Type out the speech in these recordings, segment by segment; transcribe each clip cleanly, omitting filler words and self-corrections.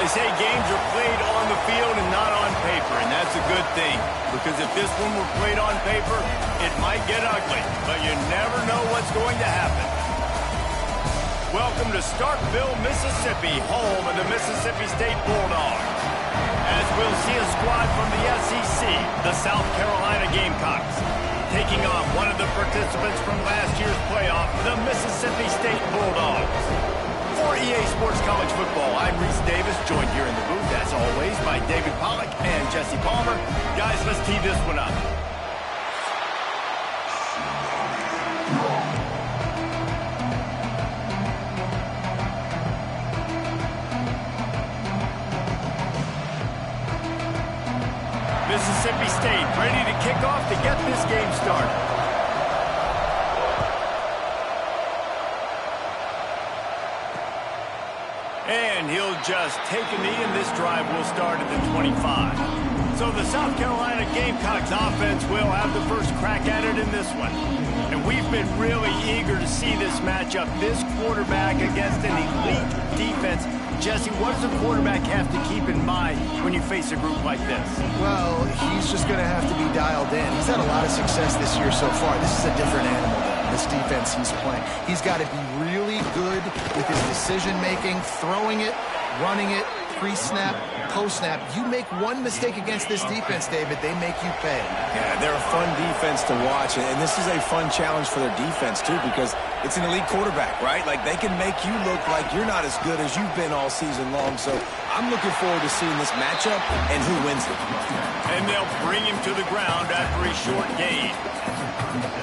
say games are played on the field and not on paper, and that's a good thing. Because if this one were played on paper, it might get ugly, but you never know what's going to happen. Welcome to Starkville, Mississippi, home of the Mississippi State Bulldogs. As we'll see a squad from the SEC, the South Carolina Gamecocks, taking on one of the participants from last year's playoff, the Mississippi State Bulldogs. For EA Sports College Football, I'm Reese Davis, joined here in the booth, as always, by David Pollack and Jesse Palmer. Guys, let's tee this one up. Mississippi State ready to kick off to get this game started. And he'll just take a knee, and this drive will start at the 25. So the South Carolina Gamecocks offense will have the first crack at it in this one. And we've been really eager to see this matchup, this quarterback against an elite defense. Jesse, what does a quarterback have to keep in mind when you face a group like this? Well, he's just going to have to be dialed in. He's had a lot of success this year so far. This is a different animal than this defense he's playing. He's got to be really good with his decision-making, throwing it, running it, pre-snap, post-snap. You make one mistake against this defense, David, they make you pay. Yeah, they're a fun defense to watch, and this is a fun challenge for their defense, too, because it's an elite quarterback, right? Like, they can make you look like you're not as good as you've been all season long, so I'm looking forward to seeing this matchup and who wins it. And they'll bring him to the ground after a short gain.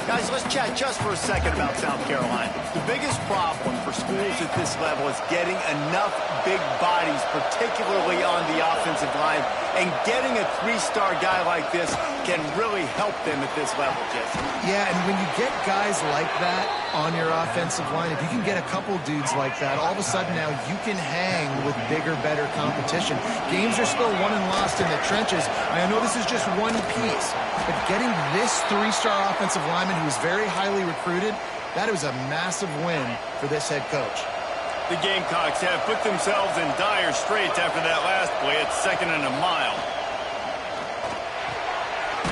Guys, let's chat just for a second about South Carolina. The biggest problem for schools at this level is getting enough big bodies, particularly on the offensive line, and getting a three-star guy like this can really help them at this level, Jesse. Yeah, and when you get guys like that on your offensive line, if you can get a couple dudes like that, all of a sudden now you can hang with bigger, better competition. Games are still won and lost in the trenches. I know this is just one piece, but getting this three-star offensive lineman who is very highly recruited, that was a massive win for this head coach. The Gamecocks have put themselves in dire straits after that last play at 2nd and a mile.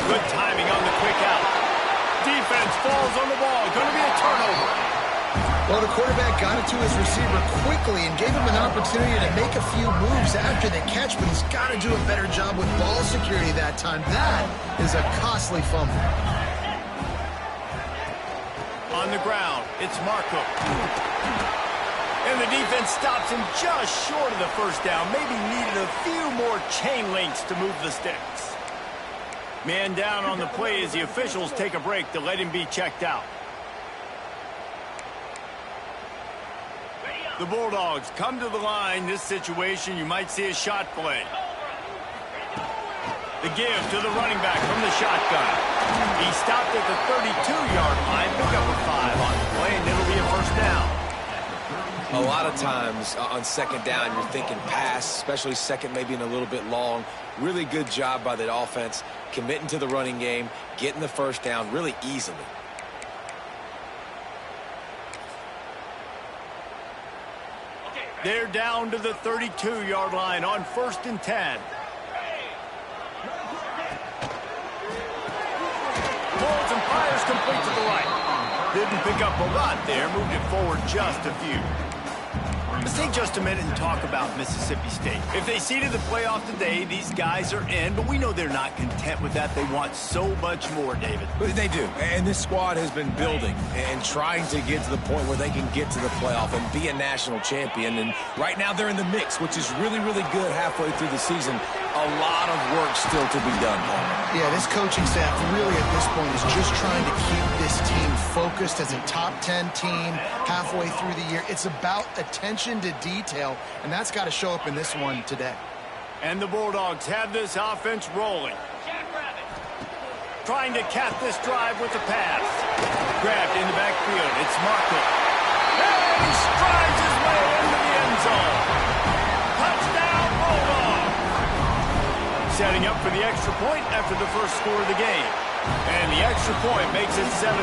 Good timing on the quick out. Defense falls on the ball. Going to be a turnover. Well, the quarterback got it to his receiver quickly and gave him an opportunity to make a few moves after the catch, but he's got to do a better job with ball security that time. That is a costly fumble. On the ground, it's Marco. And the defense stops him just short of the first down. Maybe needed a few more chain links to move the sticks. Man down on the play as the officials take a break to let him be checked out. The Bulldogs come to the line. This situation, you might see a shot play. The give to the running back from the shotgun. He stopped at the 32-yard line, pick up a 5 on the play, and it'll be a first down. A lot of times on second down, you're thinking pass, especially second maybe in a little bit long. Really good job by the offense, committing to the running game, getting the first down really easily. They're down to the 32-yard line on 1st and 10. Pulls and fires complete to the right. Didn't pick up a lot there, moved it forward just a few. Let's take just a minute and talk about Mississippi State. If they seeded the playoff today, these guys are in, but we know they're not content with that. They want so much more, David. They do, and this squad has been building and trying to get to the point where they can get to the playoff and be a national champion. And right now they're in the mix, which is really, really good halfway through the season. A lot of work still to be done, Paul. Yeah, this coaching staff really at this point is just trying to keep this team focused as a top 10 team halfway through the year. It's about attention to detail, and that's got to show up in this one today. And the Bulldogs have this offense rolling. Trying to cap this drive with a pass. Grabbed in the backfield. It's Marco. And he strides his way into the end zone. Touchdown, Bulldogs. Setting up for the extra point after the first score of the game. And the extra point makes it 7-0.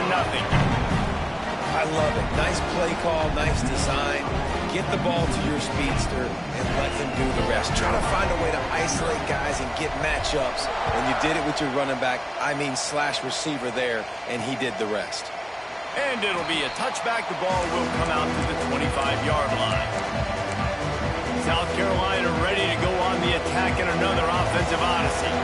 I love it. Nice play call, nice design. Get the ball to your speedster and let him do the rest. Try to find a way to isolate guys and get matchups. And you did it with your running back, slash receiver there, and he did the rest. And it'll be a touchback. The ball will come out to the 25-yard line. South Carolina ready to go on the attack in another offensive odyssey.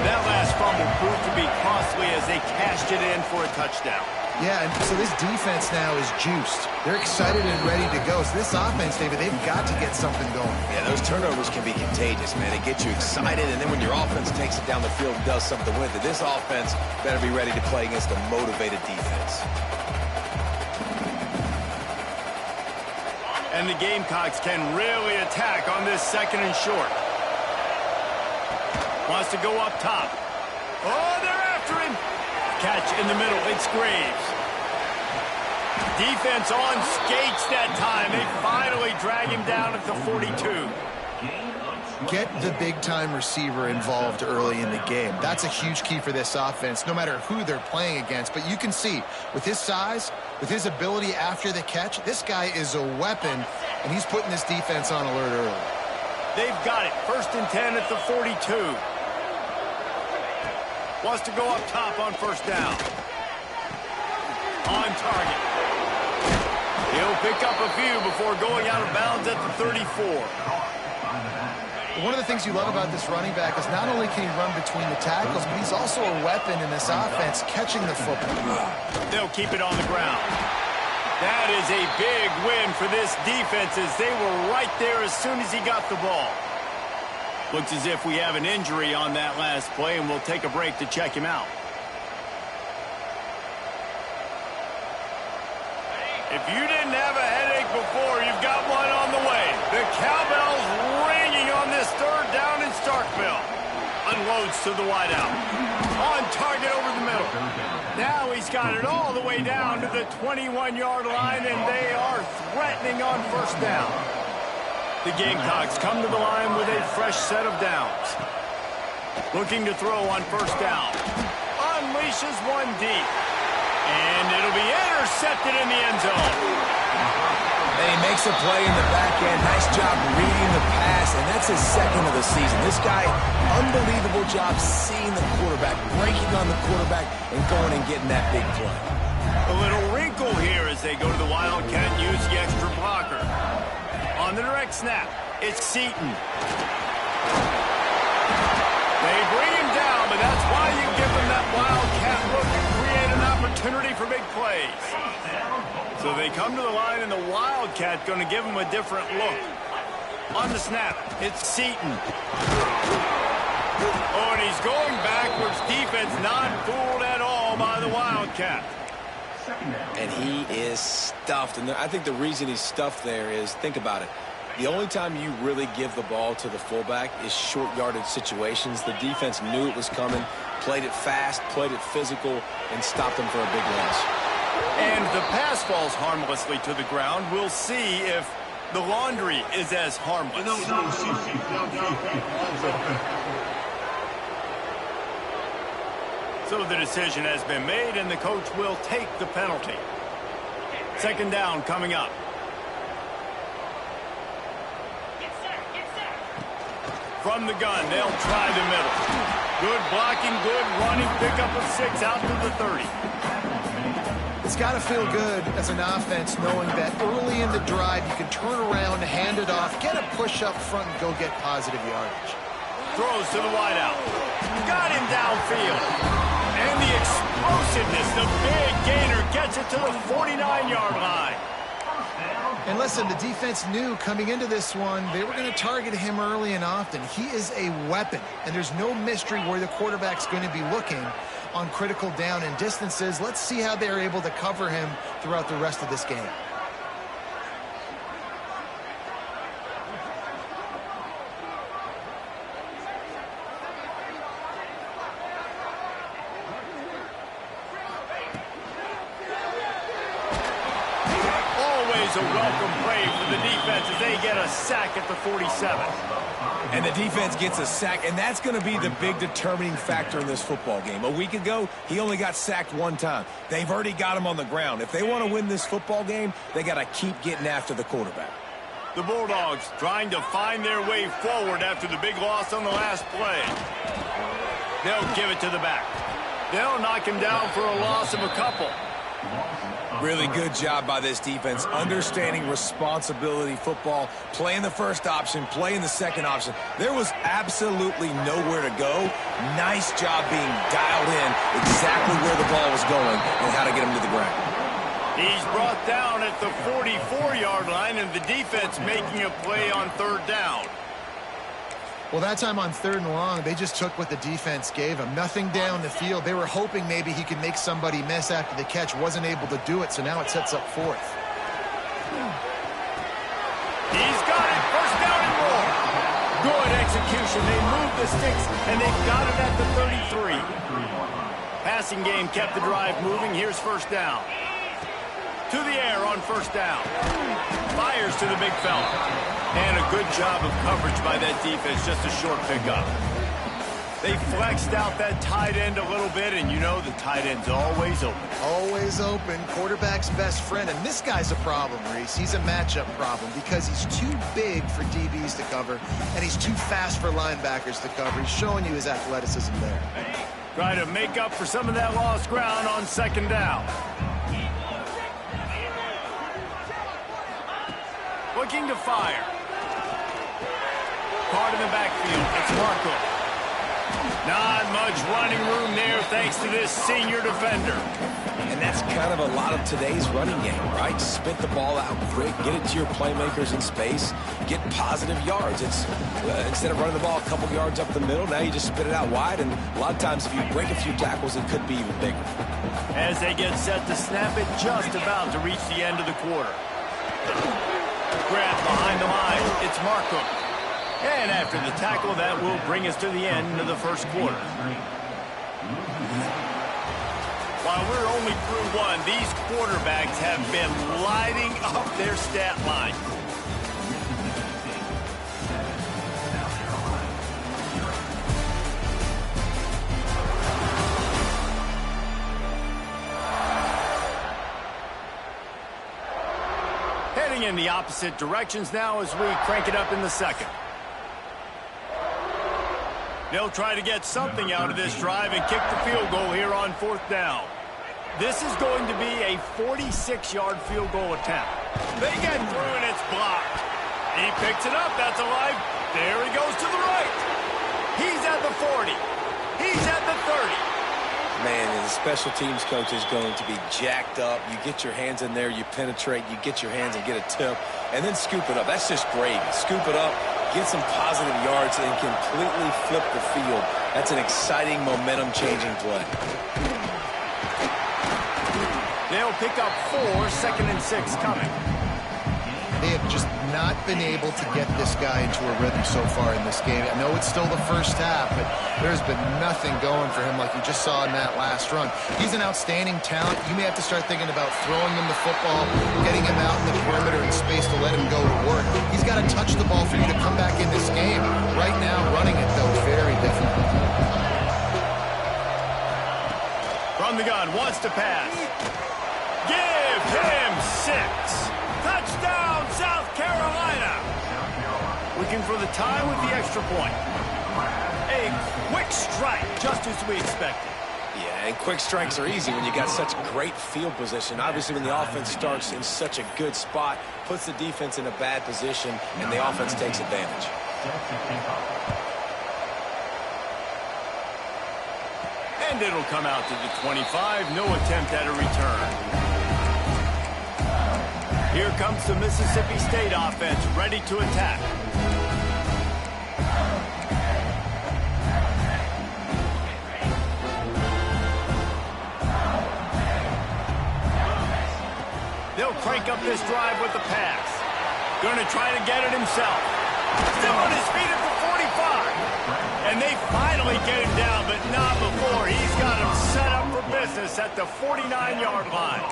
That last fumble proved to be costly as they cashed it in for a touchdown. Yeah, and so this defense now is juiced. They're excited and ready to go. So this offense, David, they've got to get something going. Yeah, those turnovers can be contagious, man. They get you excited, and then when your offense takes it down the field and does something with it, this offense better be ready to play against a motivated defense. And the Gamecocks can really attack on this second and short. Wants to go up top. Oh, they're after him. Catch in the middle. It's Graves. Defense on skates that time. They finally drag him down at the 42. Get the big-time receiver involved early in the game. That's a huge key for this offense, no matter who they're playing against. But you can see, with his size, with his ability after the catch, this guy is a weapon, and he's putting this defense on alert early. They've got it. 1st and 10 at the 42. Wants to go up top on first down. On target. He'll pick up a few before going out of bounds at the 34. One of the things you love about this running back is not only can he run between the tackles, but he's also a weapon in this offense catching the football. They'll keep it on the ground. That is a big win for this defense as they were right there as soon as he got the ball. Looks as if we have an injury on that last play, and we'll take a break to check him out. If you didn't have a headache before, you've got one on the way. The cowbell's ringing on this 3rd down in Starkville. Unloads to the wideout. On target over the middle. Now he's got it all the way down to the 21-yard line, and they are threatening on first down. The Gamecocks come to the line with a fresh set of downs. Looking to throw on first down. Unleashes one deep. And it'll be intercepted in the end zone. And he makes a play in the back end. Nice job reading the pass, and that's his 2nd of the season. This guy, unbelievable job seeing the quarterback, breaking on the quarterback, and going and getting that big play. A little wrinkle here as they go to the Wildcat and use the extra blocker. On the direct snap, it's Seaton. They bring him down, but that's why you give him that Wildcat look and create an opportunity for big plays. So they come to the line, and the Wildcat going to give him a different look. On the snap, it's Seaton. Oh, and he's going backwards. Defense not fooled at all by the Wildcat. And he is stuffed. And I think the reason he's stuffed there is, think about it. The only time you really give the ball to the fullback is short yardage situations. The defense knew it was coming, played it fast, played it physical, and stopped him for a big loss. And the pass falls harmlessly to the ground. We'll see if the laundry is as harmless. So the decision has been made, and the coach will take the penalty. 2nd down coming up. From the gun, they'll try the middle. Good blocking, good running, pickup of 6 out to the 30. It's got to feel good as an offense knowing that early in the drive you can turn around, hand it off, get a push up front, and go get positive yardage. Throws to the wideout. Got him downfield. And the explosiveness, the big gainer gets it to the 49-yard line. And listen, the defense knew coming into this one, they were going to target him early and often. He is a weapon, and there's no mystery where the quarterback's going to be looking on critical down and distances. Let's see how they're able to cover him throughout the rest of this game. A welcome play for the defense as they get a sack at the 47. And the defense gets a sack, and that's going to be the big determining factor in this football game. A week ago, he only got sacked 1 time. They've already got him on the ground. If they want to win this football game, they got to keep getting after the quarterback. The Bulldogs trying to find their way forward after the big loss on the last play. They'll give it to the back. They'll knock him down for a loss of a couple. Really good job by this defense, understanding responsibility football, playing the first option, playing the second option. There was absolutely nowhere to go. Nice job being dialed in exactly where the ball was going and how to get him to the ground. He's brought down at the 44-yard line, and the defense making a play on third down. Well, that time on 3rd and long, they just took what the defense gave him. Nothing down the field. They were hoping maybe he could make somebody miss after the catch. Wasn't able to do it, so now it sets up 4th. He's got it. First down and more. Good execution. They moved the sticks, and they've got it at the 33. Passing game kept the drive moving. Here's first down. To the air on first down. Fires to the big fella. And a good job of coverage by that defense. Just a short pickup. They flexed out that tight end a little bit, and you know the tight end's always open. Always open. Quarterback's best friend. And this guy's a problem, Reese. He's a matchup problem because he's too big for DBs to cover, and he's too fast for linebackers to cover. He's showing you his athleticism there. Try to make up for some of that lost ground on second down. Looking to fire. Caught in the backfield. It's Marco. Not much running room there thanks to this senior defender. And that's kind of a lot of today's running game, right? Spit the ball out quick, get it to your playmakers in space, get positive yards. It's instead of running the ball a couple yards up the middle, now you just spit it out wide, and a lot of times if you break a few tackles, it could be even bigger. As they get set to snap it, just about to reach the end of the quarter. Grab behind the line. It's Markham. And after the tackle, that will bring us to the end of the first quarter. While we're only through one, these quarterbacks have been lighting up their stat line. Heading in the opposite directions now as we crank it up in the second. They'll try to get something out of this drive and kick the field goal here on fourth down. This is going to be a 46-yard field goal attempt. They get through and it's blocked. He picks it up. That's alive. There he goes to the right. He's at the 40. He's at the 30. Man, and the special teams coach is going to be jacked up. You get your hands in there, you penetrate, you get your hands and get a tip, and then scoop it up. That's just gravy. Scoop it up, get some positive yards, and completely flip the field. That's an exciting, momentum-changing play. They'll pick up 4, 2nd and 6 coming. They have just not been able to get this guy into a rhythm so far in this game. I know it's still the first half, but there's been nothing going for him like you just saw in that last run. He's an outstanding talent. You may have to start thinking about throwing him the football, getting him out in the perimeter in space to let him go to work. He's got to touch the ball for you to come back in this game. Right now, running it, though, very difficult. From the gun, wants to pass. Give him 6. Touchdown, South Carolina. Looking for the time with the extra point. A quick strike, just as we expected. Yeah, and quick strikes are easy when you got such great field position. Obviously, when the offense starts in such a good spot, puts the defense in a bad position, and the offense takes advantage. And it'll come out to the 25. No attempt at a return. Here comes the Mississippi State offense, ready to attack. They'll crank up this drive with the pass. Going to try to get it himself. Still on his feet at the 45. And they finally get him down, but not before. He's got him set up for business at the 49-yard line.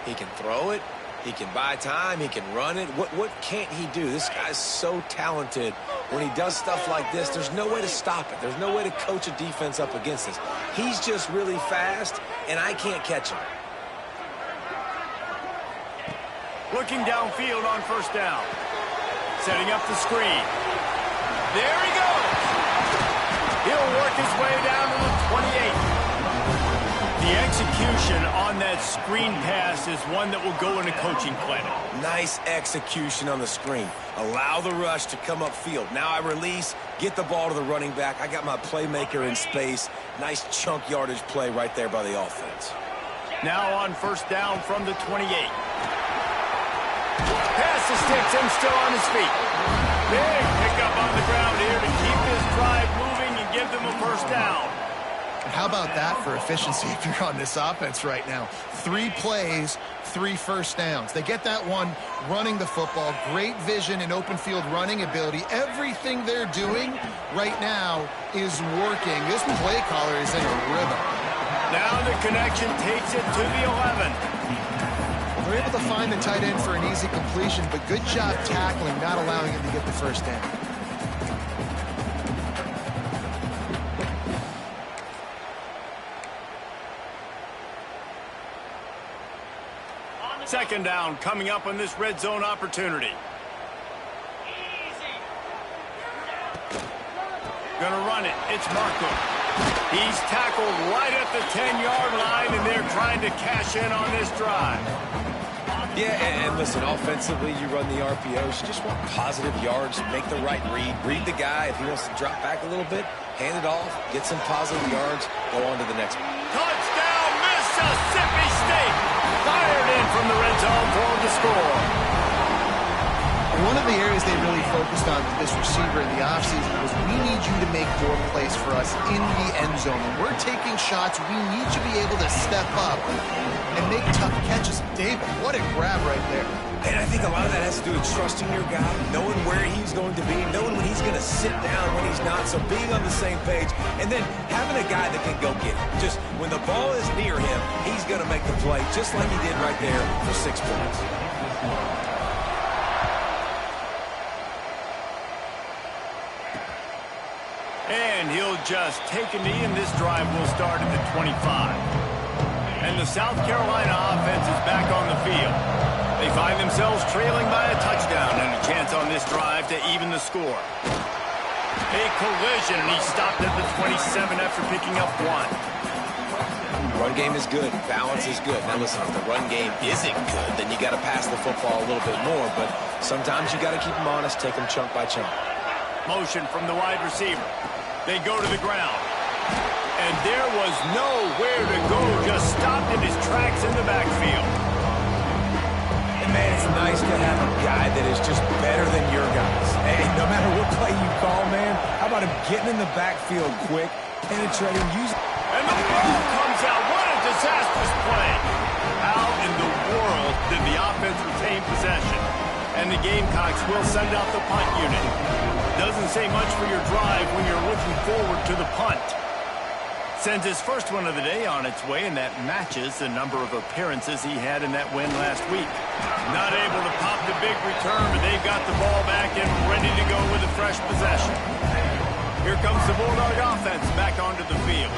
He can throw it. He can buy time. He can run it. What can't he do? This guy's so talented. When he does stuff like this, there's no way to stop it. There's no way to coach a defense up against this. He's just really fast, and I can't catch him. Looking downfield on first down. Setting up the screen. There he goes. He'll work his way down to the 28. The execution on that screen pass is one that will go in a coaching clinic. Nice execution on the screen. Allow the rush to come upfield. Now I release, get the ball to the running back. I got my playmaker in space. Nice chunk yardage play right there by the offense. Now on first down from the 28. Pass the sticks, him still on his feet. Big pickup on the ground here to keep this drive moving and give them a first down. How about that for efficiency if you're on this offense right now? 3 plays, 3 first downs. They get that one running the football. Great vision and open field running ability. Everything they're doing right now is working. This play caller is in a rhythm. Now the connection takes it to the 11. They're able to find the tight end for an easy completion, but good job tackling, not allowing him to get the first down. Second down coming up on this red zone opportunity. Gonna run it. It's Markham. He's tackled right at the 10-yard line, and they're trying to cash in on this drive. Yeah, and listen, offensively, you run the RPOs. You just want positive yards, make the right read. Read the guy. If he wants to drop back a little bit, hand it off, get some positive yards, go on to the next one. Touchdown, Mississippi State! Fired in from the red zone for the score. One of the areas they really focused on with this receiver in the offseason was we need you to make more plays for us in the end zone. When we're taking shots, we need you to be able to step up and make tough catches. David, what a grab right there. And I think a lot of that has to do with trusting your guy, knowing where he's going to be, knowing when he's going to sit down, when he's not, so being on the same page, and then having a guy that can go get it. Just when the ball is near him, he's going to make the play, just like he did right there for 6 points. And he'll just take a knee, and this drive will start at the 25. And the South Carolina offense is back on the field. They find themselves trailing by a touchdown and a chance on this drive to even the score. A collision, and he stopped at the 27 after picking up 1. Run game is good. Balance is good. Now listen, if the run game isn't good, then you got to pass the football a little bit more. But sometimes you got to keep them honest, take them chunk by chunk. Motion from the wide receiver. They go to the ground. And there was nowhere to go, just stopped in his tracks in the backfield. And man, it's nice to have a guy that is just better than your guys. Hey, no matter what play you call, man, how about him getting in the backfield quick, penetrating, using... And the ball comes out. What a disastrous play. How in the world did the offense retain possession? And the Gamecocks will send out the punt unit. Doesn't say much for your drive when you're looking forward to the punt. Sends his first one of the day on its way, and that matches the number of appearances he had in that win last week. Not able to pop the big return, but they've got the ball back and ready to go with a fresh possession. Here comes the Bulldog offense back onto the field.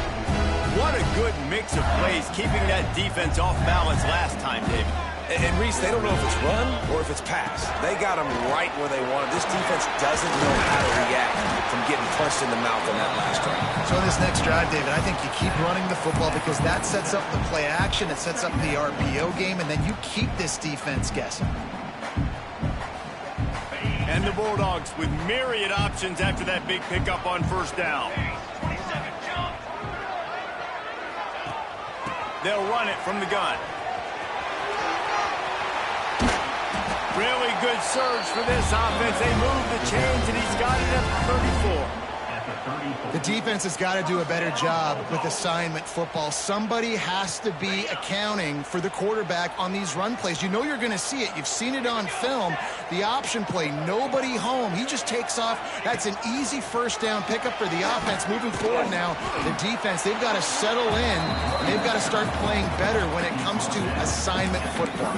What a good mix of plays, keeping that defense off balance last time, David. And Reese, they don't know if it's run or if it's pass. They got them right where they want them. This defense doesn't know how to react from getting punched in the mouth on that last drive. So in this next drive, David, I think you keep running the football because that sets up the play action, it sets up the RPO game, and then you keep this defense guessing. And the Bulldogs with myriad options after that big pickup on first down. They'll run it from the gun. Really good surge for this offense. They move the chains, and he's got it at 34. The defense has got to do a better job with assignment football. Somebody has to be accounting for the quarterback on these run plays. You know you're going to see it. You've seen it on film. The option play, nobody home. He just takes off. That's an easy first down pickup for the offense. Moving forward now, the defense, they've got to settle in, and they've got to start playing better when it comes to assignment football.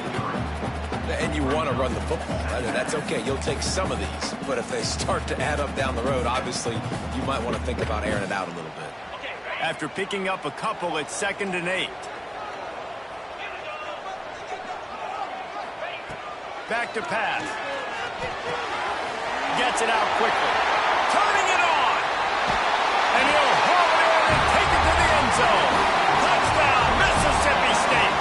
And you want to run the football. That's okay. You'll take some of these. But if they start to add up down the road, obviously, you might want to think about airing it out a little bit. After picking up a couple, it's 2nd and 8. Back to pass. Gets it out quickly. Turning it on. And he'll haul it in and take it to the end zone. Touchdown, Mississippi State.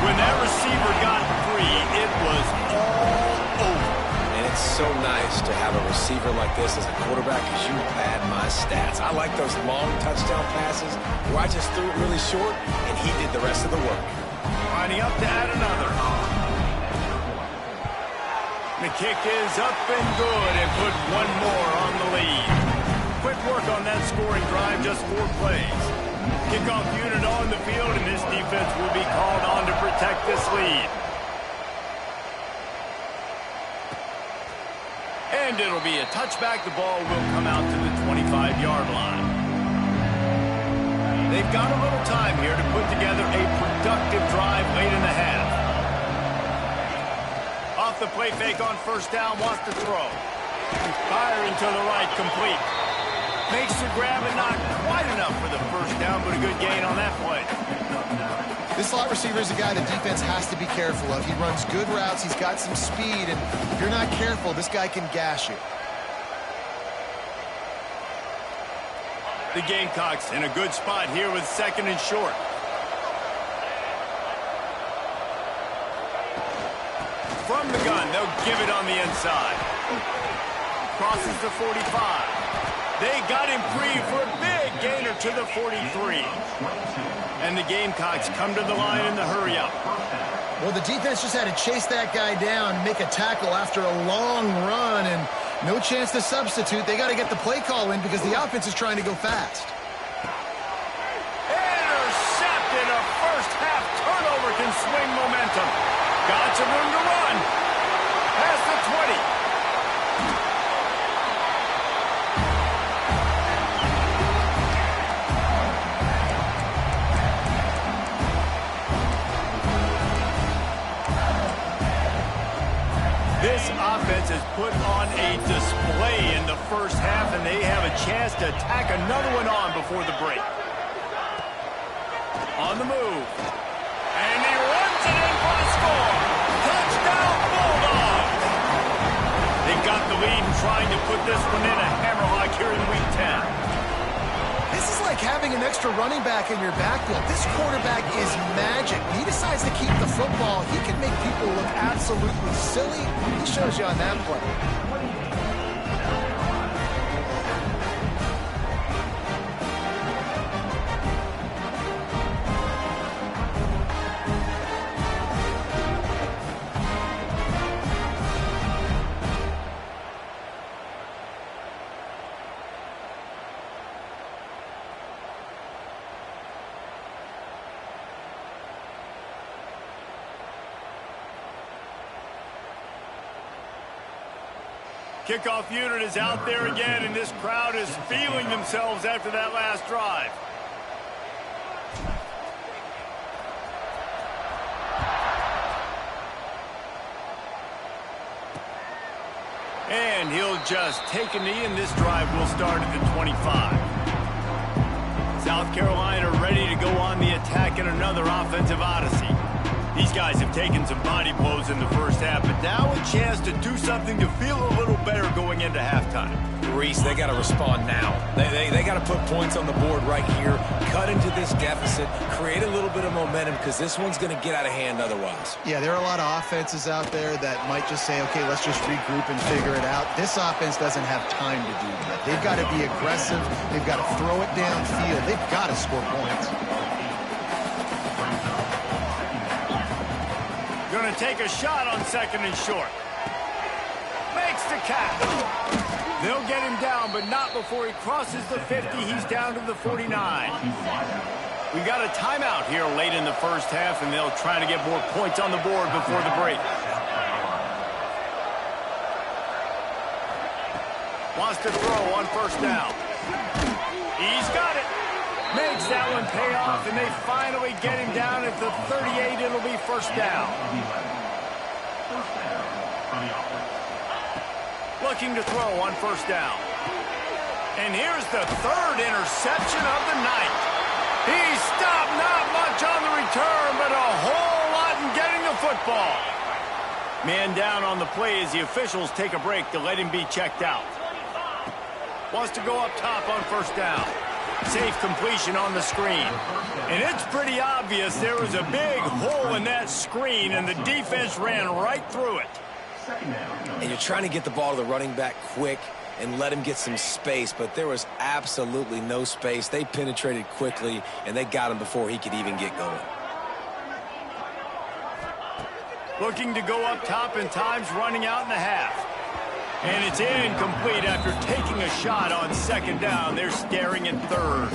When that receiver got free, it was all over. And it's so nice to have a receiver like this as a quarterback because you pad my stats. I like those long touchdown passes where I just threw it really short and he did the rest of the work. Lining up to add another. The kick is up and good and put one more on the lead. Quick work on that scoring drive, just 4 plays. Kickoff unit on the field, and this defense will be called on to protect this lead. And it'll be a touchback. The ball will come out to the 25-yard line. They've got a little time here to put together a productive drive late in the half. Off the play fake on first down, wants to throw. Firing to the right, complete. Makes the grab and not quite enough for the first down, but a good gain on that play. This slot receiver is a guy the defense has to be careful of. He runs good routes, he's got some speed, and if you're not careful, this guy can gash you. The Gamecocks in a good spot here with 2nd and short. From the gun, they'll give it on the inside. Crosses the 45. They got him free for a big gainer to the 43. And the Gamecocks come to the line in the hurry-up. Well, the defense just had to chase that guy down, make a tackle after a long run, and no chance to substitute. They got to get the play call in because the offense is trying to go fast. Intercepted. A first-half turnover can swing momentum. Got some room to run. Past the 20. This offense has put on a display in the first half, and they have a chance to tack another one on before the break. On the move. And he runs it in for the score. Touchdown, Bulldogs! They got the lead and trying to put this one in a hammerlock here in Week 10. This is like having an extra running back in your backfield. This quarterback is magic. When he decides to keep the football, he can make people look absolutely silly. He shows you on that play. Kickoff unit is out there again, and this crowd is feeling themselves after that last drive. And he'll just take a knee, and this drive will start at the 25. South Carolina ready to go on the attack in another offensive odyssey. These guys have taken some body blows in the first half, but now a chance to do something to feel a little better going into halftime. Reese, they got to respond now. They got to put points on the board right here, cut into this deficit, create a little bit of momentum because this one's going to get out of hand otherwise. Yeah, there are a lot of offenses out there that might just say, okay, let's just regroup and figure it out. This offense doesn't have time to do that. They've got to be aggressive. They've got to throw it downfield. They've got to score points. Going to take a shot on 2nd and short. Makes the catch. They'll get him down, but not before he crosses the 50. He's down to the 49. We've got a timeout here late in the first half, and they'll try to get more points on the board before the break. Wants to throw on first down. He's got it. Makes that one pay off, and they finally get him down at the 38. It'll be first down. Looking to throw on first down. And here's the 3rd interception of the night. He stopped, not much on the return, but a whole lot in getting the football. Man down on the play as the officials take a break to let him be checked out. Wants to go up top on first down. Safe completion on the screen. And it's pretty obvious there was a big hole in that screen, and the defense ran right through it. And you're trying to get the ball to the running back quick and let him get some space, but there was absolutely no space. They penetrated quickly, and they got him before he could even get going. Looking to go up top, and time's running out in the half. And it's incomplete after taking a shot on second down. They're staring at third.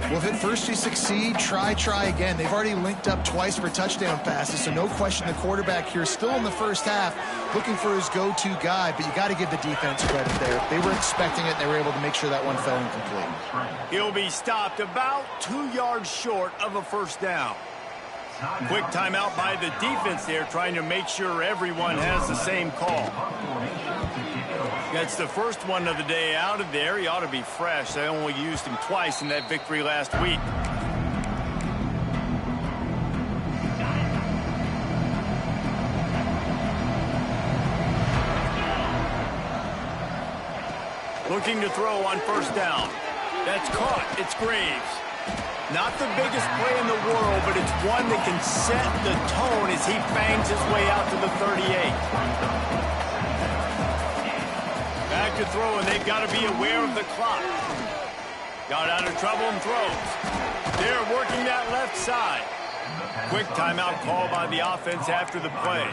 Well, if at first you succeed, try again. They've already linked up twice for touchdown passes, so no question the quarterback here still in the first half looking for his go-to guy, but you got to give the defense credit there. They were expecting it, and they were able to make sure that one fell incomplete. He'll be stopped about 2 yards short of a first down. Quick timeout by the defense there, trying to make sure everyone has the same call. That's the first one of the day out of there. He ought to be fresh. They only used him twice in that victory last week. Looking to throw on first down. That's caught. It's Graves. Not the biggest play in the world, but it's one that can set the tone as he bangs his way out to the 38. Back to throw, and they've got to be aware of the clock. Got out of trouble and throws. They're working that left side. Quick timeout call by the offense after the play.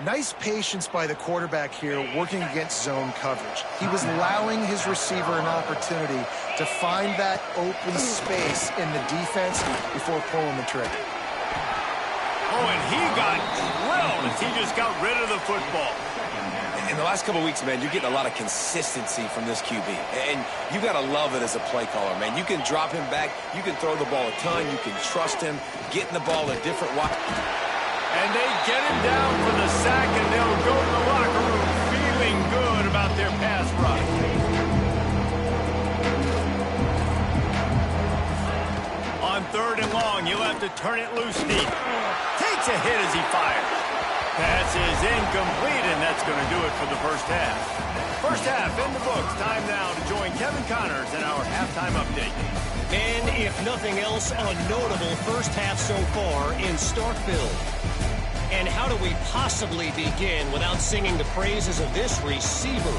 Nice patience by the quarterback here working against zone coverage. He was allowing his receiver an opportunity to find that open space in the defense before pulling the trigger. Oh, and he got drilled as he just got rid of the football. In the last couple of weeks, man, you're getting a lot of consistency from this QB. And you got to love it as a play caller, man. You can drop him back. You can throw the ball a ton. You can trust him, getting the ball a different way. And they get him down for the sack, and they'll go to the locker room feeling good about their pass rush. On third and long, he'll have to turn it loose deep. Takes a hit as he fires. Pass is incomplete, and that's going to do it for the first half. First half in the books. Time now to join Kevin Connors in our halftime update. And if nothing else, a notable first half so far in Starkville. And how do we possibly begin without singing the praises of this receiver?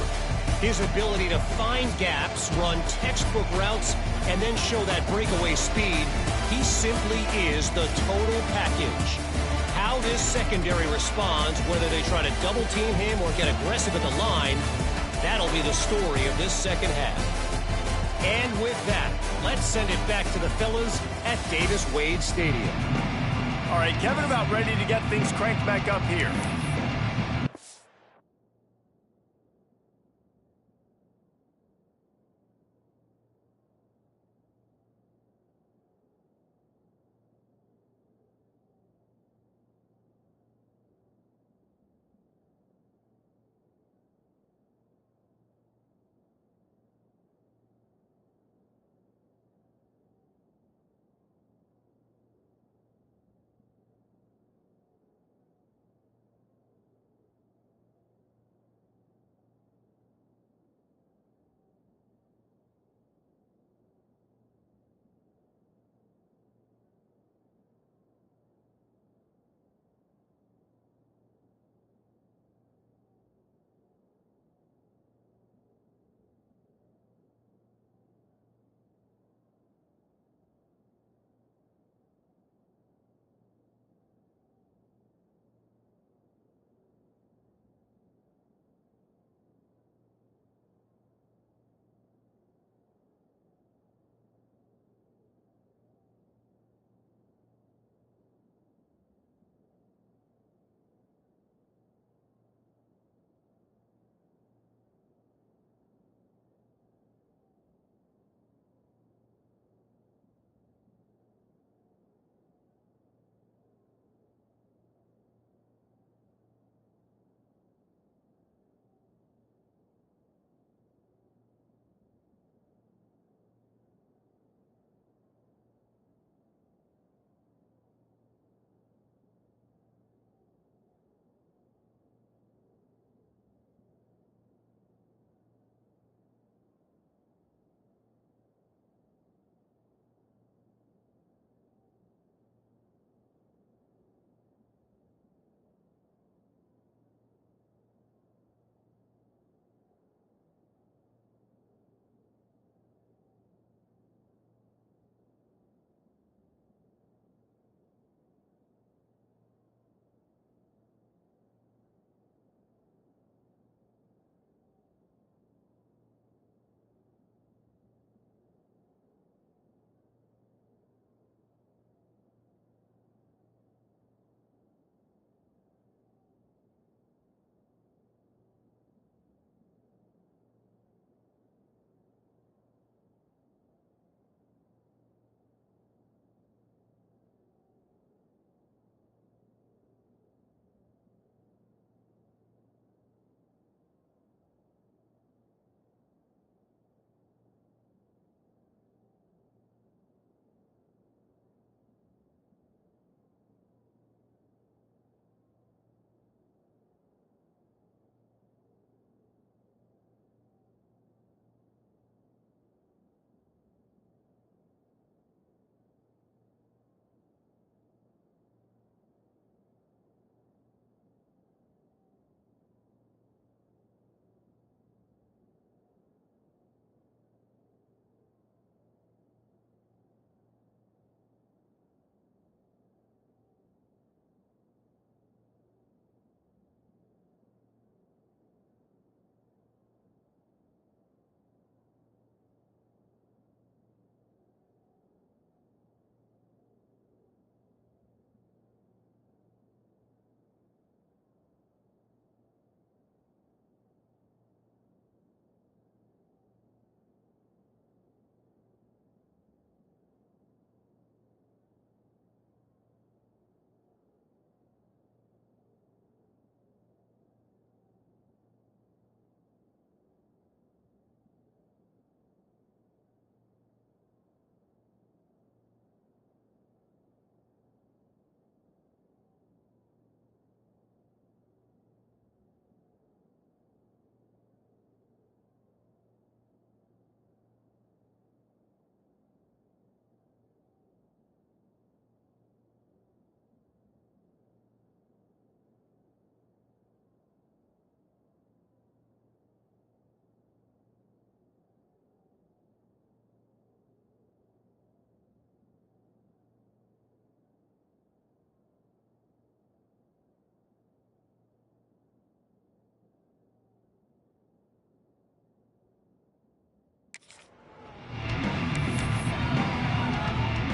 His ability to find gaps, run textbook routes, and then show that breakaway speed. He simply is the total package. How this secondary responds, whether they try to double team him or get aggressive at the line, that'll be the story of this second half. And with that, let's send it back to the fellas at Davis-Wade Stadium. All right, Kevin, about ready to get things cranked back up here.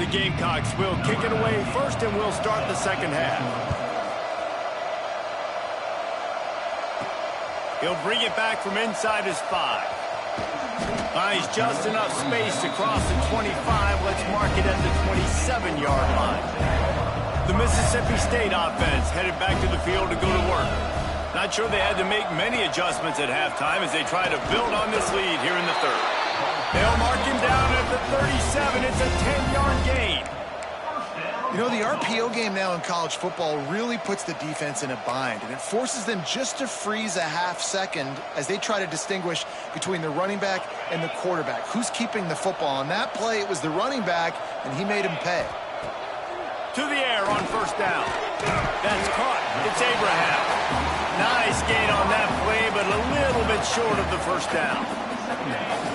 The Gamecocks will kick it away first, and we'll start the second half. He'll bring it back from inside his 5. Finds just enough space to cross the 25. Let's mark it at the 27-yard line. The Mississippi State offense headed back to the field to go to work. Not sure they had to make many adjustments at halftime as they try to build on this lead here in the third. They'll mark him down at the 37. It's a 10-yard gain. You know, the RPO game now in college football really puts the defense in a bind, and it forces them just to freeze a half second as they try to distinguish between the running back and the quarterback. Who's keeping the football? On that play, it was the running back, and he made him pay. To the air on first down. That's caught. It's Abraham. Nice gain on that play, but a little bit short of the first down.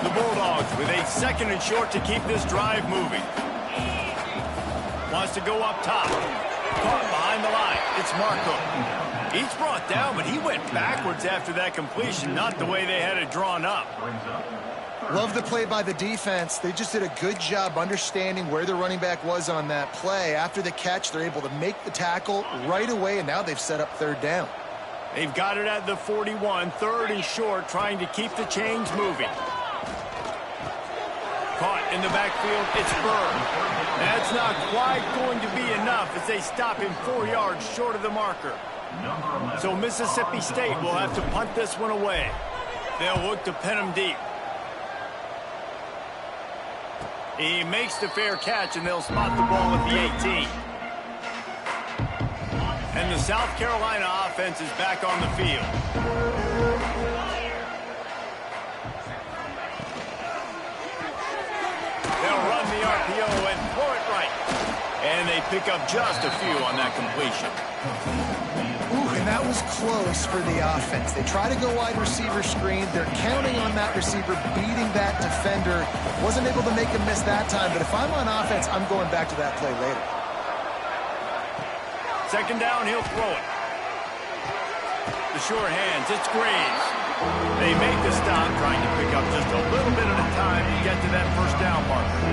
The Bulldogs with a 2nd and short to keep this drive moving. Wants to go up top. Caught behind the line. It's Markham. He's brought down, but he went backwards after that completion, not the way they had it drawn up. Love the play by the defense. They just did a good job understanding where the running back was on that play. After the catch, they're able to make the tackle right away, and now they've set up 3rd down. They've got it at the 41, 3rd and short, trying to keep the chains moving. Caught in the backfield, it's Bird. That's not quite going to be enough as they stop him 4 yards short of the marker. So Mississippi State will have to punt this one away. They'll look to pin him deep. He makes the fair catch, and they'll spot the ball at the 18. And the South Carolina offense is back on the field. They'll run the RPO and throw it right. And they pick up just a few on that completion. Ooh, and that was close for the offense. They try to go wide receiver screen. They're counting on that receiver beating that defender. Wasn't able to make him miss that time, but if I'm on offense, I'm going back to that play later. 2nd down, he'll throw it. The sure hands, it's Graves. They make the stop, trying to pick up just a little bit at a time to get to that 1st down marker.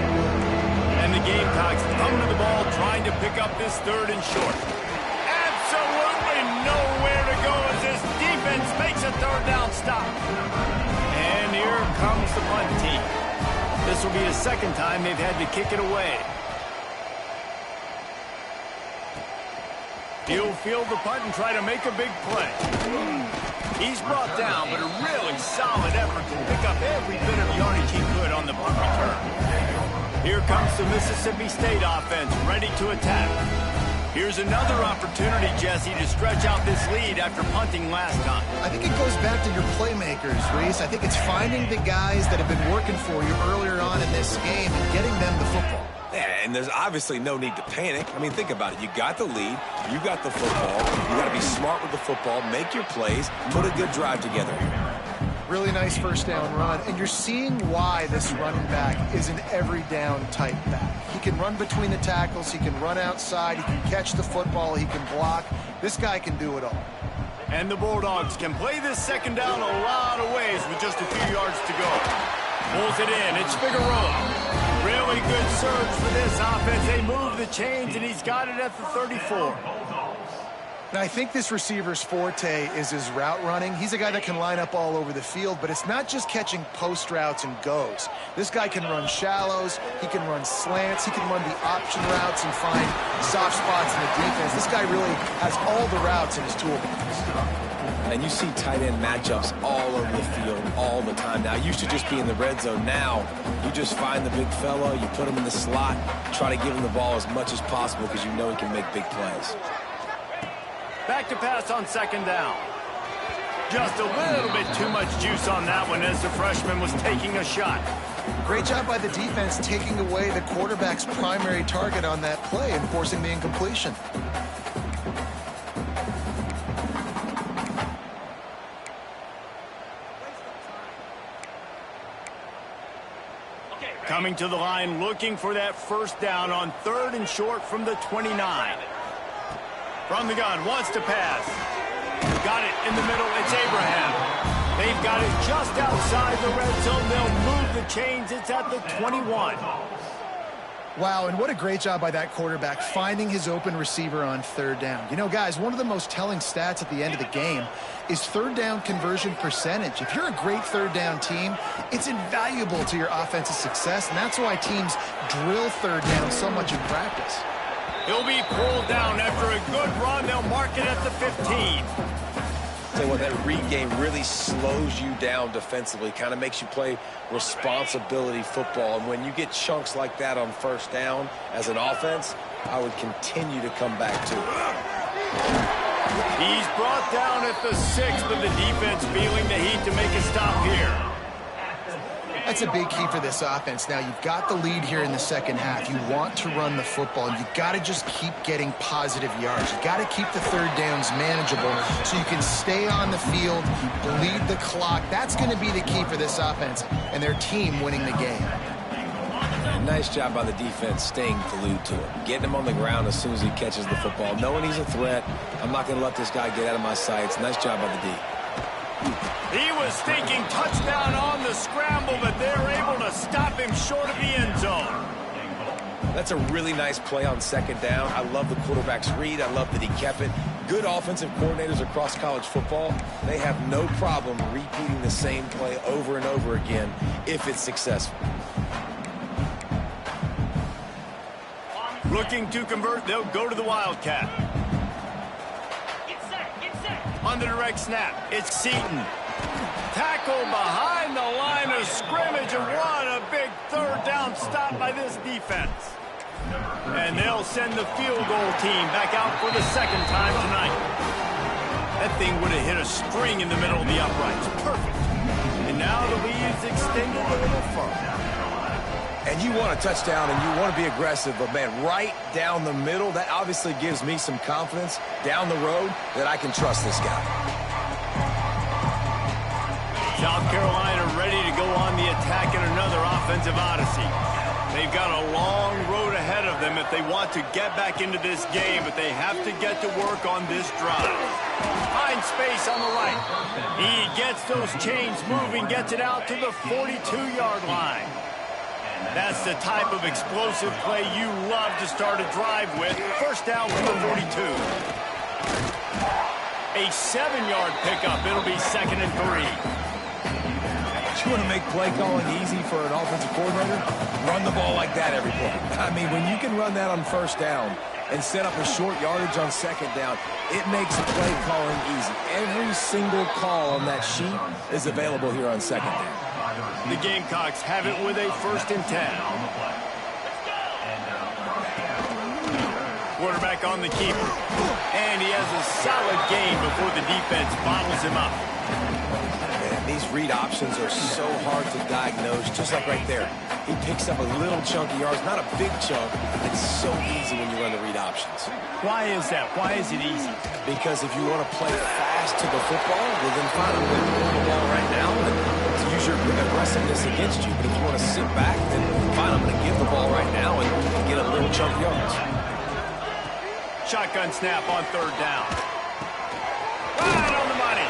And the Gamecocks come to the ball, trying to pick up this 3rd and short. Absolutely nowhere to go as this defense makes a 3rd down stop. And here comes the punt team. This will be the 2nd time they've had to kick it away. He'll field the punt and try to make a big play. He's brought down, but a really solid effort to pick up every bit of yardage he could on the punt return. Here comes the Mississippi State offense, ready to attack. Here's another opportunity, Jesse, to stretch out this lead after punting last time. I think it goes back to your playmakers, Reese. I think it's finding the guys that have been working for you earlier on in this game and getting them the football. Yeah, and there's obviously no need to panic. I mean, think about it. You got the lead. You got the football. You got to be smart with the football. Make your plays. Put a good drive together here. Really nice 1st down run, and you're seeing why this running back is an every down type back. He can run between the tackles. He can run outside. He can catch the football. He can block. This guy can do it all. And the Bulldogs can play this 2nd down a lot of ways with just a few yards to go. Pulls it in. It's Figueroa. Really good surge for this offense. They move the chains, and he's got it at the 34. Now, I think this receiver's forte is his route running. He's a guy that can line up all over the field, but it's not just catching post routes and goes. This guy can run shallows. He can run slants. He can run the option routes and find soft spots in the defense. This guy really has all the routes in his toolbox. And you see tight end matchups all over the field all the time. Now, used to just be in the red zone. Now, you just find the big fellow, you put him in the slot, try to give him the ball as much as possible because you know he can make big plays. Back to pass on 2nd down. Just a little bit too much juice on that one as the freshman was taking a shot. Great job by the defense taking away the quarterback's primary target on that play and forcing the incompletion. Coming to the line, looking for that 1st down on 3rd and short from the 29. From the gun, wants to pass. Got it in the middle, it's Abraham. They've got it just outside the red zone. They'll move the chains. It's at the 21. Wow, and what a great job by that quarterback finding his open receiver on third down. You know, guys, one of the most telling stats at the end of the game is third down conversion percentage. If you're a great third down team, it's invaluable to your offensive success, and that's why teams drill third down so much in practice. He'll be pulled down after a good run. They'll mark it at the 15. So when that read game really slows you down defensively, kind of makes you play responsibility football. And when you get chunks like that on first down as an offense, I would continue to come back to it. He's brought down at the 6, but the defense feeling the heat to make a stop here. That's a big key for this offense. Now, you've got the lead here in the second half. You want to run the football. You've got to just keep getting positive yards. You've got to keep the third downs manageable so you can stay on the field, bleed the clock. That's going to be the key for this offense and their team winning the game. Nice job by the defense staying glued to him, getting him on the ground as soon as he catches the football, knowing he's a threat. I'm not going to let this guy get out of my sights. Nice job by the D. He was thinking touchdown on the scramble, but they're able to stop him short of the end zone. That's a really nice play on second down. I love the quarterback's read. I love that he kept it. Good offensive coordinators across college football, they have no problem repeating the same play over and over again if it's successful. Looking to convert, they'll go to the Wildcat. On the direct snap, it's Seaton. Tackle behind the line of scrimmage, and what a big third down stop by this defense. And they'll send the field goal team back out for the second time tonight. That thing would have hit a string in the middle of the uprights. Perfect. And now the lead is extended a little further. And you want a touchdown and you want to be aggressive, but man, right down the middle, that obviously gives me some confidence down the road that I can trust this guy. South Carolina ready to go on the attack in another offensive odyssey. They've got a long road ahead of them if they want to get back into this game, but they have to get to work on this drive. Finds space on the right. He gets those chains moving, gets it out to the 42-yard line. That's the type of explosive play you love to start a drive with. First down from the 42. A 7-yard pickup. It'll be 2nd and 3. You want to make play calling easy for an offensive coordinator? Run the ball like that every play. I mean, when you can run that on first down and set up a short yardage on second down, it makes play calling easy. Every single call on that sheet is available here on second down. The Gamecocks have it with a 1st and 10. Quarterback on the keeper. And he has a solid gain before the defense bottles him up. Man, these read options are so hard to diagnose, just like right there. He picks up a little chunk of yards, not a big chunk. It's so easy when you run the read options. Why is that? Why is it easy? Because if you want to play fast to the football, well, then fine, I'm going to throw the ball right now and use your aggressiveness against you. But if you want to sit back, then fine, I'm going to give the ball right now and get a little chunk of yards. Shotgun snap on 3rd down. Right on the money.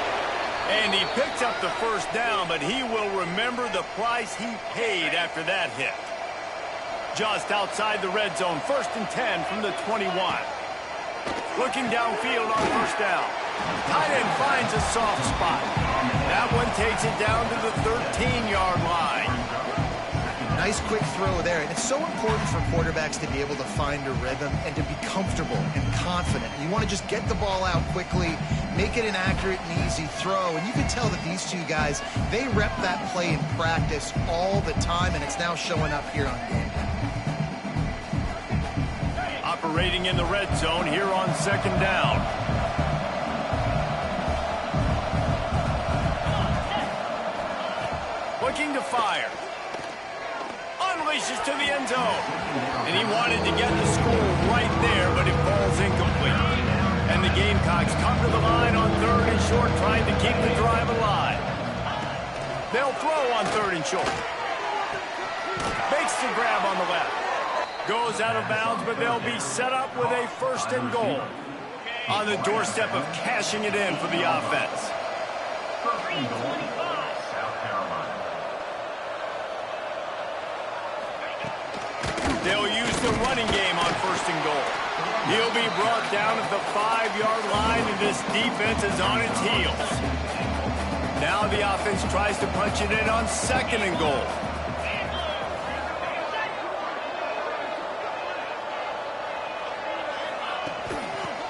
And he picks up the first down, but he will remember the price he paid after that hit. Just outside the red zone, 1st and 10 from the 21. Looking downfield on 1st down. Tight end finds a soft spot. That one takes it down to the 13-yard line. Nice quick throw there. And it's so important for quarterbacks to be able to find a rhythm and to be comfortable and confident. You want to just get the ball out quickly, make it an accurate and easy throw. And you can tell that these two guys, they rep that play in practice all the time, and it's now showing up here on game. Operating in the red zone here on 2nd down. Looking to fire. Unleashes to the end zone. And he wanted to get the score right there, but it falls incomplete. And the Gamecocks come to the line on 3rd and short, trying to keep the drive alive. They'll throw on 3rd and short. Makes the grab on the left. Goes out of bounds, but they'll be set up with a 1st and goal. On the doorstep of cashing it in for the offense. They'll use the running game on 1st and goal. He'll be brought down at the 5-yard line, and this defense is on its heels. Now the offense tries to punch it in on 2nd and goal.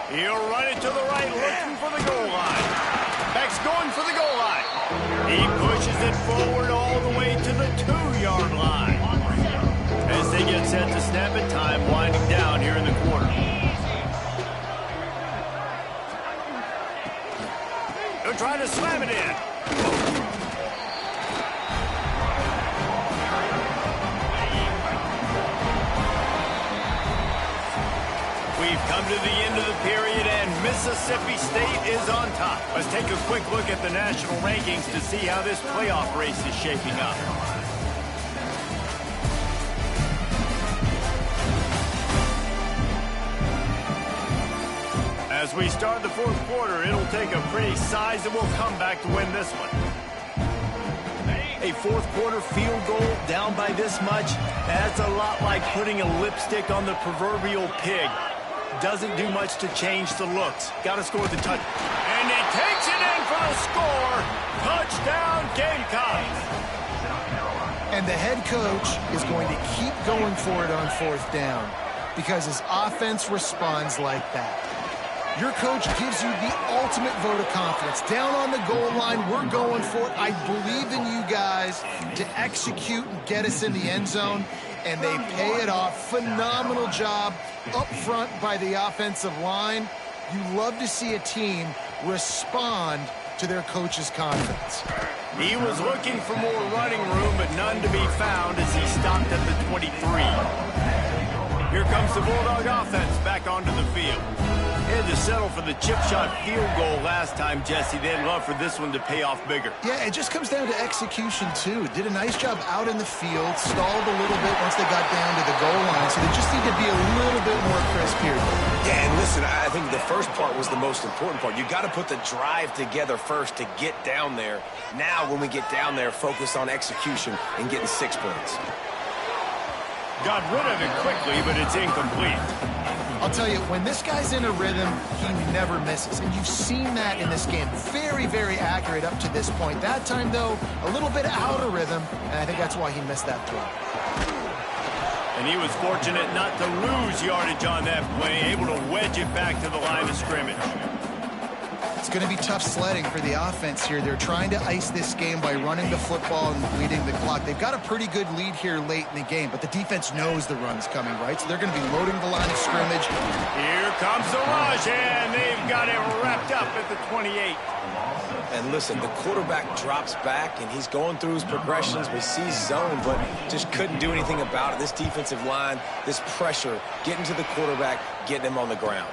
He'll run it to the right, looking for the goal line. Beck's going for the goal line. He pushes it forward all the way to the 2-yard line. As they get set to snap it, time winding down here in the quarter. They're trying to slam it in. We've come to the end of the period, and Mississippi State is on top. Let's take a quick look at the national rankings to see how this playoff race is shaping up. As we start the 4th quarter, it'll take a pretty sizable comeback to win this one. A 4th quarter field goal down by this much, that's a lot like putting a lipstick on the proverbial pig. Doesn't do much to change the looks. Got to score the touch. And he takes it in for the score. Touchdown, Gamecocks. And the head coach is going to keep going for it on 4th down because his offense responds like that. Your coach gives you the ultimate vote of confidence. Down on the goal line, we're going for it. I believe in you guys to execute and get us in the end zone, and they pay it off. Phenomenal job up front by the offensive line. You love to see a team respond to their coach's confidence. He was looking for more running room, but none to be found as he stopped at the 23. Here comes the Bulldog offense back onto the field. They had to settle for the chip shot field goal last time, Jesse. They'd love for this one to pay off bigger. Yeah, it just comes down to execution, too. Did a nice job out in the field, stalled a little bit once they got down to the goal line, so they just need to be a little bit more crisp here. Yeah, and listen, I think the first part was the most important part. You got to put the drive together first to get down there. Now, when we get down there, focus on execution and getting 6 points. Got rid of it quickly, but it's incomplete. I'll tell you, when this guy's in a rhythm, he never misses. And you've seen that in this game. Very, very accurate up to this point. That time, though, a little bit out of rhythm, and I think that's why he missed that throw. And he was fortunate not to lose yardage on that play, able to wedge it back to the line of scrimmage. It's going to be tough sledding for the offense here. They're trying to ice this game by running the football and bleeding the clock. They've got a pretty good lead here late in the game, but the defense knows the run's coming, right? So they're going to be loading the line of scrimmage. Here comes the rush, and they've got it wrapped up at the 28. And listen, the quarterback drops back, and he's going through his progressions. We see zone, but just couldn't do anything about it. This defensive line, this pressure, getting to the quarterback, getting him on the ground.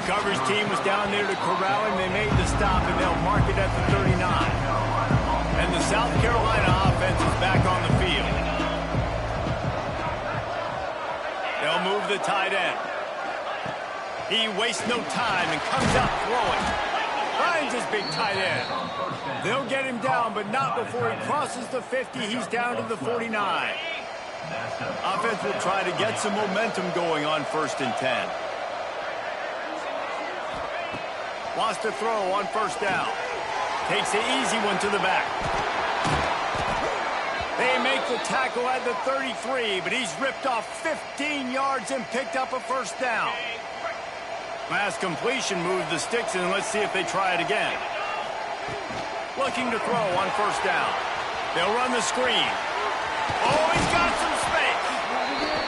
Coverage team was down there to corral him. They made the stop, and they'll mark it at the 39. And the South Carolina offense is back on the field. They'll move the tight end. He wastes no time and comes out throwing. Finds his big tight end. They'll get him down, but not before he crosses the 50. He's down to the 49. Offense will try to get some momentum going on 1st and 10. Lost a throw on 1st down. Takes the easy one to the back. They make the tackle at the 33, but he's ripped off 15 yards and picked up a 1st down. Last completion moved the sticks, and let's see if they try it again. Looking to throw on 1st down. They'll run the screen. Oh, he's got some space.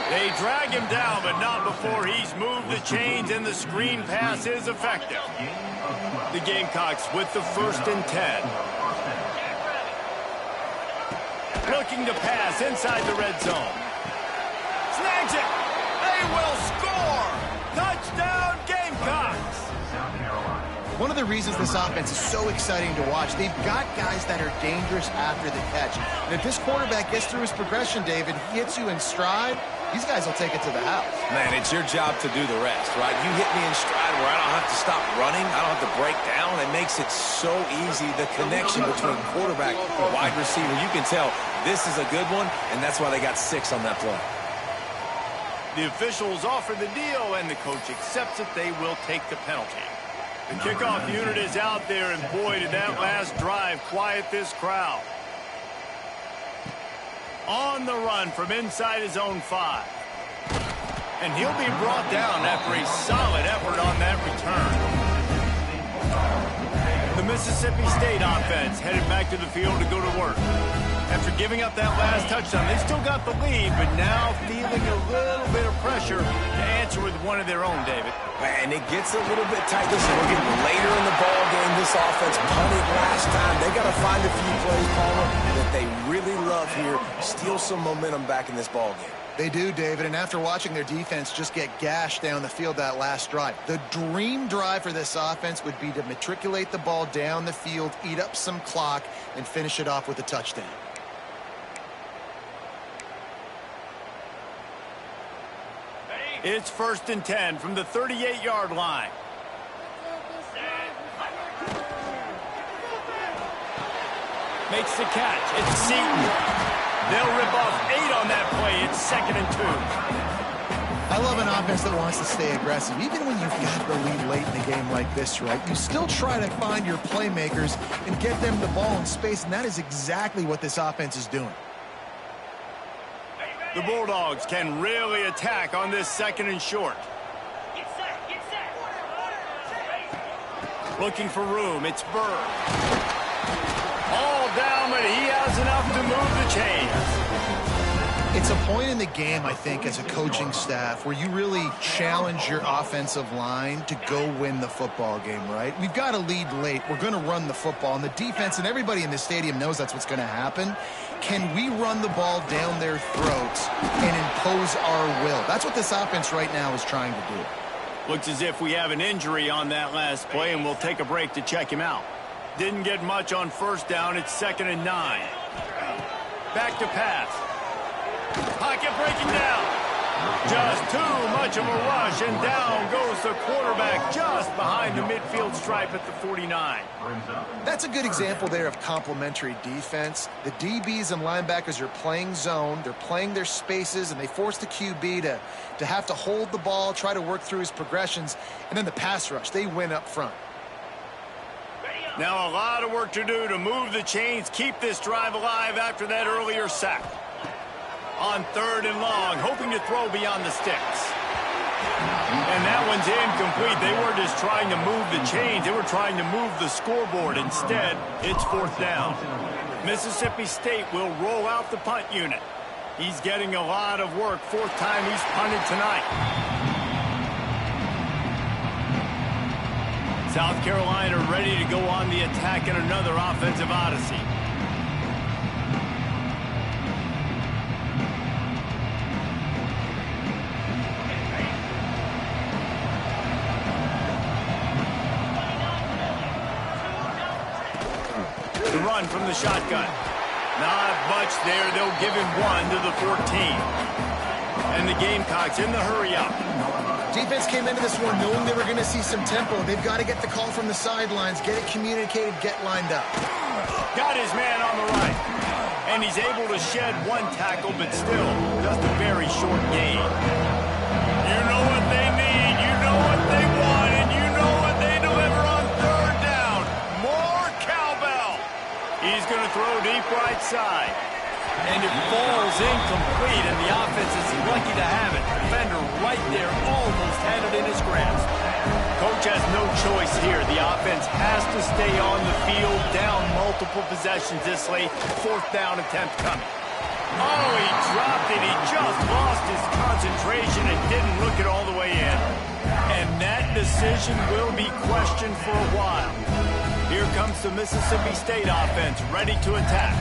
They drag him down, but not before he's moved the chains, and the screen pass is effective. The Gamecocks with the 1st and 10. Looking to pass inside the red zone. Snags it. They will score. Touchdown, Gamecocks. One of the reasons this offense is so exciting to watch, they've got guys that are dangerous after the catch. And if this quarterback gets through his progression, David, he hits you in stride, these guys will take it to the house. Man, it's your job to do the rest, right? You hit me in stride where I don't have to stop running. I don't have to break down. It makes it so easy. The connection between quarterback and wide receiver, you can tell this is a good one, and that's why they got 6 on that play. The officials offer the deal, and the coach accepts it. They will take the penalty. The kickoff unit is out there, and boy, did that last drive quiet this crowd. On the run from inside his own 5. And he'll be brought down after a solid effort on that return. The Mississippi State offense headed back to the field to go to work. After giving up that last touchdown, they still got the lead, but now feeling a little bit of pressure to answer with one of their own, David. And it gets a little bit tight. Listen, we're getting later in the ball game. This offense punted last time. They got to find a few plays, Palmer, that they really love here. Steal some momentum back in this ball game. They do, David, and after watching their defense just get gashed down the field that last drive, the dream drive for this offense would be to matriculate the ball down the field, eat up some clock, and finish it off with a touchdown. It's 1st and 10 from the 38-yard line. Makes the catch. It's Seton. They'll rip off 8 on that play. It's 2nd and 2. I love an offense that wants to stay aggressive. Even when you've got the lead late in a game like this, right, you still try to find your playmakers and get them the ball in space, and that is exactly what this offense is doing. The Bulldogs can really attack on this 2nd and short. Looking for room. It's Bird. All down, but he has enough to move the chains. It's a point in the game, I think, as a coaching staff where you really challenge your offensive line to go win the football game, right? We've got a lead late. We're going to run the football, and the defense and everybody in the stadium knows that's what's going to happen. Can we run the ball down their throats and impose our will? That's what this offense right now is trying to do. Looks as if we have an injury on that last play, and we'll take a break to check him out. Didn't get much on 1st down. It's 2nd and 9. Back to pass. Pocket breaking down. Just too much of a rush, and down goes the quarterback just behind the midfield stripe at the 49. That's a good example there of complementary defense. The DBs and linebackers are playing zone. They're playing their spaces, and they force the QB to have to hold the ball, try to work through his progressions, and then the pass rush. They win up front. Now a lot of work to do to move the chains, keep this drive alive after that earlier sack. On 3rd and long, hoping to throw beyond the sticks. And that one's incomplete. They weren't just trying to move the chains. They were trying to move the scoreboard. Instead, it's 4th down. Mississippi State will roll out the punt unit. He's getting a lot of work. 4th time he's punted tonight. South Carolina ready to go on the attack in another offensive odyssey. The run from the shotgun. Not much there. They'll give him 1 to the 14. And the Gamecocks in the hurry-up. Defense came into this one knowing they were going to see some tempo. They've got to get the call from the sidelines, get it communicated, get lined up. Got his man on the right. And he's able to shed 1 tackle, but still just a very short gain. You know what they need, you know what they want, and you know what they deliver on 3rd down. More cowbell. He's going to throw deep right side. And it falls incomplete, and the offense is lucky to have it. Defender right there almost had it in his grasp. Coach has no choice here. The offense has to stay on the field, down multiple possessions this late. 4th down attempt coming. Oh, he dropped it. He just lost his concentration and didn't look it all the way in. And that decision will be questioned for a while. Here comes the Mississippi State offense, ready to attack.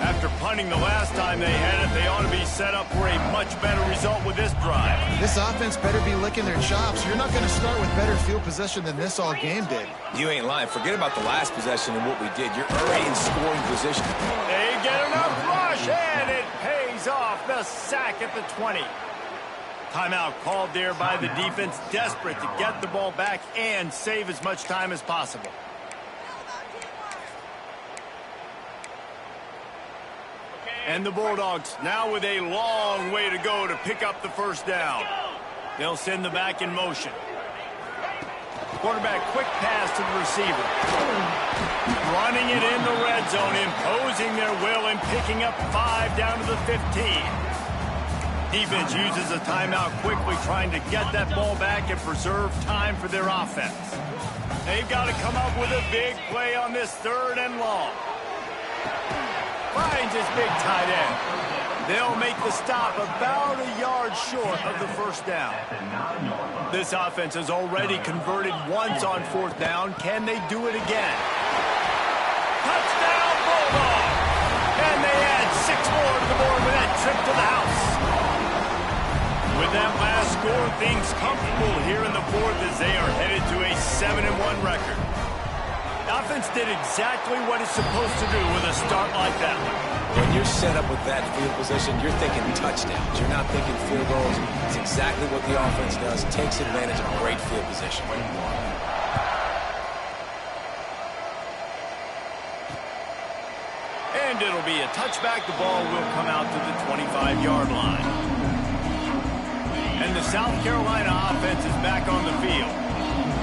After punting the last time they had it, they ought to be set up for a much better result with this drive. This offense better be licking their chops. You're not going to start with better field possession than this all game did. You ain't lying. Forget about the last possession and what we did. You're already in scoring position. They get enough rush, and it pays off. The sack at the 20. Timeout called there by the defense, desperate to get the ball back and save as much time as possible. And the Bulldogs now with a long way to go to pick up the first down. They'll send the back in motion. Quarterback, quick pass to the receiver. Running it in the red zone, imposing their will and picking up 5 down to the 15. Defense uses a timeout quickly, trying to get that ball back and preserve time for their offense. They've got to come up with a big play on this 3rd and long. Finds his big tight end. They'll make the stop about a yard short of the first down. This offense has already converted once on 4th down. Can they do it again? Touchdown, Bulldog! And they add 6 more to the board with that trip to the house. With that last score, things comfortable here in the 4th as they are headed to a 7-1 record. The offense did exactly what it's supposed to do with a start like that one. When you're set up with that field position, you're thinking touchdowns. You're not thinking field goals. It's exactly what the offense does. It takes advantage of great field position. And it'll be a touchback. The ball will come out to the 25-yard line. And the South Carolina offense is back on the field.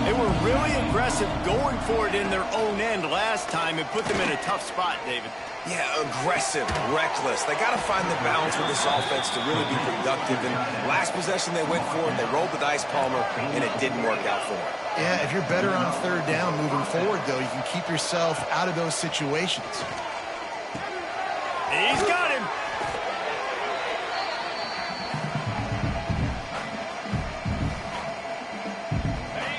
They were really aggressive going for it in their own end last time and put them in a tough spot, David. Yeah, aggressive, reckless. They got to find the balance with this offense to really be productive. And last possession they went for it, they rolled the dice, Palmer, and it didn't work out for them. Yeah, if you're better on 3rd down moving forward, though, you can keep yourself out of those situations. He's got him.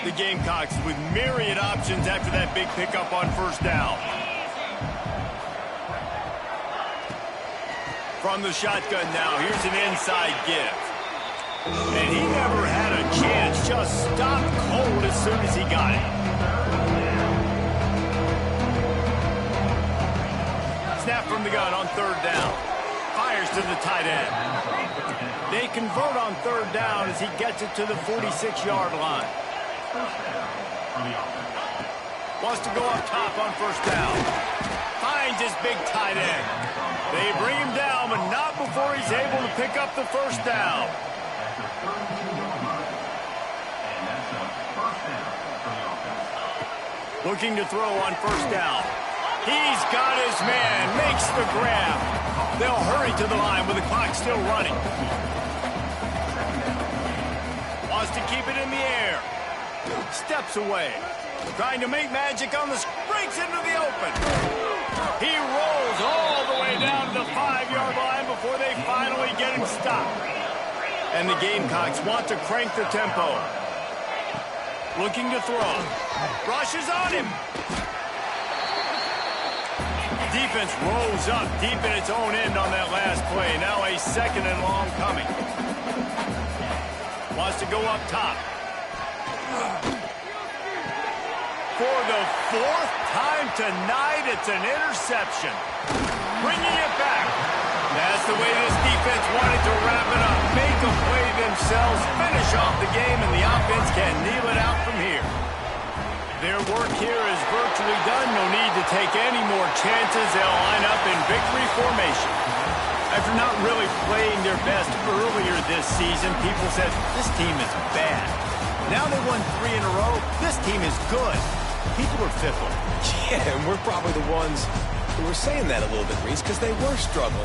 The Gamecocks with myriad options after that big pickup on 1st down. From the shotgun now, here's an inside give. And he never had a chance, just stopped cold as soon as he got it. Snap from the gun on 3rd down. Fires to the tight end. They convert on 3rd down as he gets it to the 46-yard line. Wants to go up top on 1st down. Finds his big tight end. They bring him down, but not before he's able to pick up the 1st down. Looking to throw on 1st down. He's got his man, makes the grab. They'll hurry to the line with the clock still running. Wants to keep it in the air. Steps away. Trying to make magic on the... breaks into the open. He rolls all the way down to the 5-yard line before they finally get him stopped. And the Gamecocks want to crank the tempo. Looking to throw. Rushes on him. Defense rolls up deep in its own end on that last play. Now a 2nd and long coming. Wants to go up top. For the 4th time tonight, it's an interception. Bringing it back. That's the way this defense wanted to wrap it up. Make a play themselves, finish off the game, and the offense can kneel it out from here. Their work here is virtually done. No need to take any more chances. They'll line up in victory formation. After not really playing their best earlier this season, people said, this team is bad. Now they won 3 in a row. This team is good. People are fickle. Yeah, and we're probably the ones who were saying that a little bit, Reese, because they were struggling.